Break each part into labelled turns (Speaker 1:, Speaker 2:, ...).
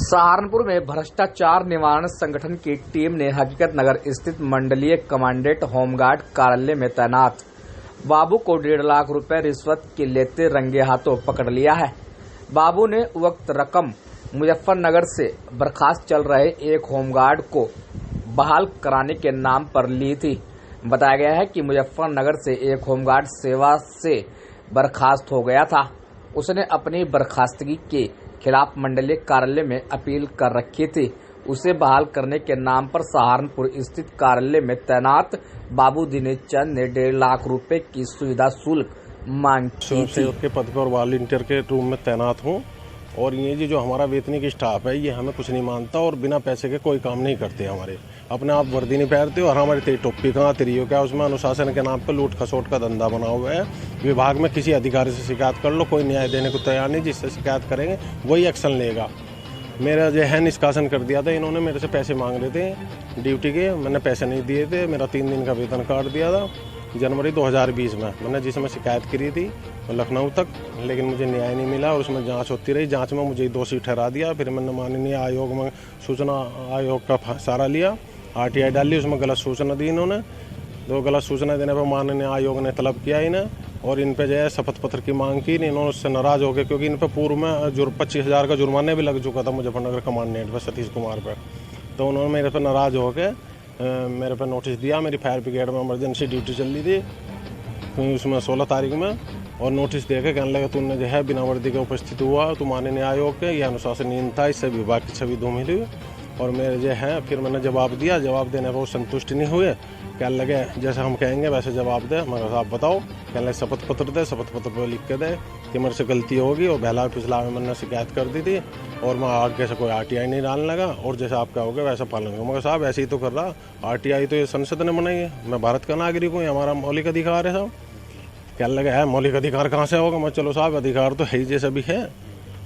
Speaker 1: सहारनपुर में भ्रष्टाचार निवारण संगठन की टीम ने हकीकत नगर स्थित मंडलीय कमांडेंट होमगार्ड कार्यालय में तैनात बाबू को 1.5 लाख रुपए रिश्वत के लेते रंगे हाथों पकड़ लिया है। बाबू ने उक्त रकम मुजफ्फरनगर से बर्खास्त चल रहे एक होमगार्ड को बहाल कराने के नाम पर ली थी। बताया गया है कि मुजफ्फरनगर से एक होमगार्ड सेवा से बर्खास्त हो गया था। उसने अपनी बर्खास्तगी के खिलाफ मंडलीय कार्यालय में अपील कर रखी थी। उसे बहाल करने के नाम पर सहारनपुर स्थित कार्यालय में तैनात बाबू दिनेश चंद ने 1.5 लाख रुपए की सुविधा शुल्क मांगी थी।
Speaker 2: के पद पर वॉलंटियर के रूप में तैनात हूँ और ये जो हमारा वेतनिक स्टाफ है ये हमें कुछ नहीं मानता और बिना पैसे के कोई काम नहीं करते। हमारे अपने आप वर्दी नहीं पहनते और हमारी तेरी टोपी कहाँ तेरी हो क्या, उसमें अनुशासन के नाम पर लूट खसोट का धंधा बना हुआ है। विभाग में किसी अधिकारी से शिकायत कर लो, कोई न्याय देने को तैयार नहीं। जिससे शिकायत करेंगे वही एक्शन लेगा। मेरा जो है निष्कासन कर दिया था इन्होंने। मेरे से पैसे मांग रहे थे ड्यूटी के, मैंने पैसे नहीं दिए थे। मेरा 3 दिन का वेतन काट दिया था जनवरी 2020 में। मैंने जिसमें शिकायत करी थी लखनऊ तक, लेकिन मुझे न्याय नहीं मिला और उसमें जांच होती रही। जांच में मुझे दोषी ठहरा दिया। फिर मैंने माननीय आयोग में सूचना आयोग का सहारा लिया, RTI डाली, उसमें गलत सूचना दी इन्होंने। तो गलत सूचना देने पर माननीय आयोग ने तलब किया इन्हें और इन पे जो है शपथ पत्र की मांग की। इन्होंने उससे नाराज हो गए क्योंकि इन पे पूर्व में 25,000 का जुर्माना भी लग चुका था मुजफ्फरनगर कमांडेंट पर सतीश कुमार पर। तो उन्होंने मेरे पर नाराज हो के मेरे पर नोटिस दिया। मेरी फायर ब्रिगेड में इमरजेंसी ड्यूटी चल रही थी उसमें 16 तारीख में, और नोटिस दे के कहने लगे तुमने जो है बिना वर्दी के उपस्थित हुआ तो माननीय आयोग के यह अनुशासनहीन था, इससे विभाग की छवि धूमिल हुई। और मेरे जो है फिर मैंने जवाब दिया। जवाब देने पर वो संतुष्ट नहीं हुए। कहने लगे जैसे हम कहेंगे वैसे जवाब दे। मैं कहा आप बताओ। कहने लगे शपथ पत्र दे, शपथ पत्र पर लिख के दे कि मेरे से गलती होगी और बहला पिछला में मैंने शिकायत कर दी थी और मैं आगे से कोई RTI नहीं डालने लगा और जैसे आप कहोगे वैसा पालन करूँगा। मगर साहब ऐसे ही तो कर रहा, RTI तो ये संसद ने बनाई है, मैं भारत का नागरिक हूँ, हमारा मौलिक अधिकार है साहब। कहने लगे है मौलिक अधिकार कहाँ से होगा। मैं चलो साहब अधिकार तो है ही जैसे भी है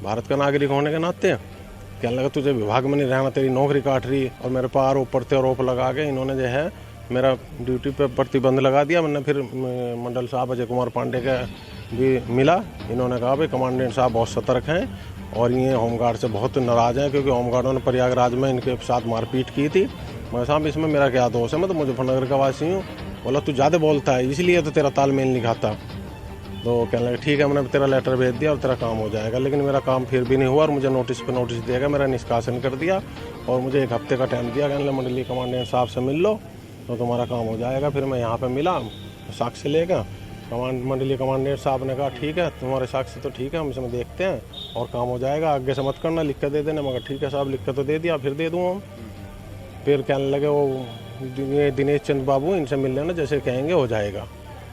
Speaker 2: भारत का नागरिक होने के नाते। कहने लगा तुझे विभाग में नहीं रहना, तेरी नौकरी काट रही। और मेरे पर आरोप प्रत्यारोप लगा के इन्होंने जो है मेरा ड्यूटी पे प्रतिबंध लगा दिया। मैंने फिर मंडल साहब अजय कुमार पांडे का भी मिला। इन्होंने कहा भाई कमांडेंट साहब बहुत सतर्क हैं और ये होमगार्ड से बहुत नाराज़ हैं क्योंकि होमगार्डों ने प्रयागराज में इनके साथ मारपीट की थी। मैं साहब इसमें मेरा क्या दोष है, मैं तो मुजफ्फरनगर का वासी हूँ। बोला तू ज़्यादा बोलता है इसलिए तो तेरा तालमेल नहीं खाता। तो कहने लगे ठीक है मैंने तेरा लेटर भेज दिया और तेरा काम हो जाएगा। लेकिन मेरा काम फिर भी नहीं हुआ और मुझे नोटिस पे नोटिस देगा, मेरा निष्कासन कर दिया और मुझे 1 हफ्ते का टाइम दिया। कहने लगे मंडलीय कमांडेंट साहब से मिल लो तो तुम्हारा काम हो जाएगा। फिर मैं यहाँ पे मिला साक्ष्य लेकर। मंडलीय कमांडेंट साहब ने कहा ठीक है तुम्हारे साक्ष्य तो ठीक है, हम इसमें देखते हैं और काम हो जाएगा, आगे से मत करना, लिख कर दे देना। मगर ठीक है साहब लिख कर तो दे दिया, फिर दे दूँ हम। फिर कहने लगे वो दिनेश चंद बाबू इनसे मिल लेना, जैसे कहेंगे हो जाएगा।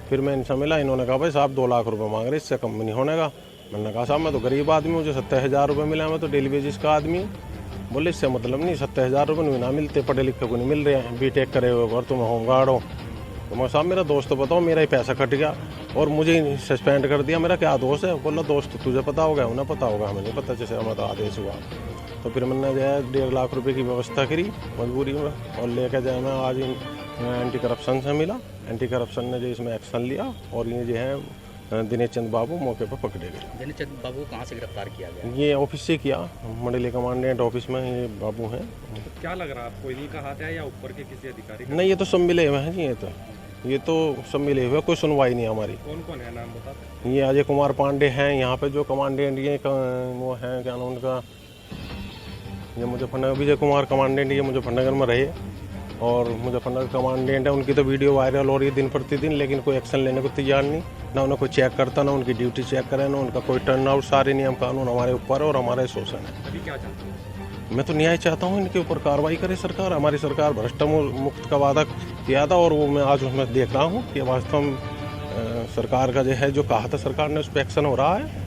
Speaker 2: फिर मैं इनसे मिला। इन्होंने कहा भाई साहब 2 लाख रुपए मांग रहे, इससे कम नहीं होने का। मैंने कहा साहब मैं तो गरीब आदमी, मुझे 70,000 रुपये मिला, मैं तो डेली बेसिस का आदमी। बोले इससे मतलब नहीं, 70,000 रुपये ना मिलते, पढ़े लिखे को नहीं मिल रहे हैं, BTEC करे हुए और तुम होमगार्ड हो। तो मैं साहब मेरा दोस्त तो बताओ, मेरा ही पैसा कट गया और मुझे सस्पेंड कर दिया, मेरा क्या दोष है। बोला दोस्त तुझे पता होगा, उन्हें पता होगा, हमें नहीं पता, जैसे हमें तो आदेश हुआ। तो फिर मैंने जो है 1.5 लाख रुपये की व्यवस्था करी मजबूरी में और लेकर जाए मैं आज एंटी करप्शन से मिला। एंटी करप्शन ने जो इसमें एक्शन लिया और ये जो है दिनेश चंद बाबू मौके पर पकड़े गए।
Speaker 3: दिनेश चंद बाबू कहाँ से गिरफ्तार किया गया?
Speaker 2: ये ऑफिस से किया, मंडलीय कमांडेंट ऑफिस में ये बाबू हैं।
Speaker 4: क्या लग रहा है आपको, इन्हीं का हाथ है या ऊपर के किसी अधिकारी का?
Speaker 2: नहीं ये तो सब मिले हुए हैं जी, ये तो सब मिले हुए, कोई सुनवाई नहीं हमारी।
Speaker 4: कौन कौन है नाम बता?
Speaker 2: ये अजय कुमार पांडे हैं यहाँ पे जो कमांडेंट, ये वो हैं क्या नाम उनका, ये मुजफ्फरनगर विजय कुमार कमांडेंट, ये मुजफ्फरनगर में रहे और मुजफ्फरनगर कमांडेंट है। उनकी तो वीडियो वायरल हो रही है दिन प्रतिदिन, लेकिन कोई एक्शन लेने को तैयार नहीं, ना उन्हें कोई चेक करता, ना उनकी ड्यूटी चेक करे, ना उनका कोई टर्न आउट। सारे नियम कानून हमारे ऊपर है और हमारा शोषण है।
Speaker 4: अभी क्या चाहते हैं?
Speaker 2: मैं तो न्याय चाहता हूँ, इनके ऊपर कार्रवाई करे सरकार। हमारी सरकार भ्रष्ट मुक्त का वादा किया था और वो मैं आज उसमें देख रहा हूँ कि वास्तव में सरकार का जो है जो कहा था सरकार ने उस पर एक्शन हो रहा है।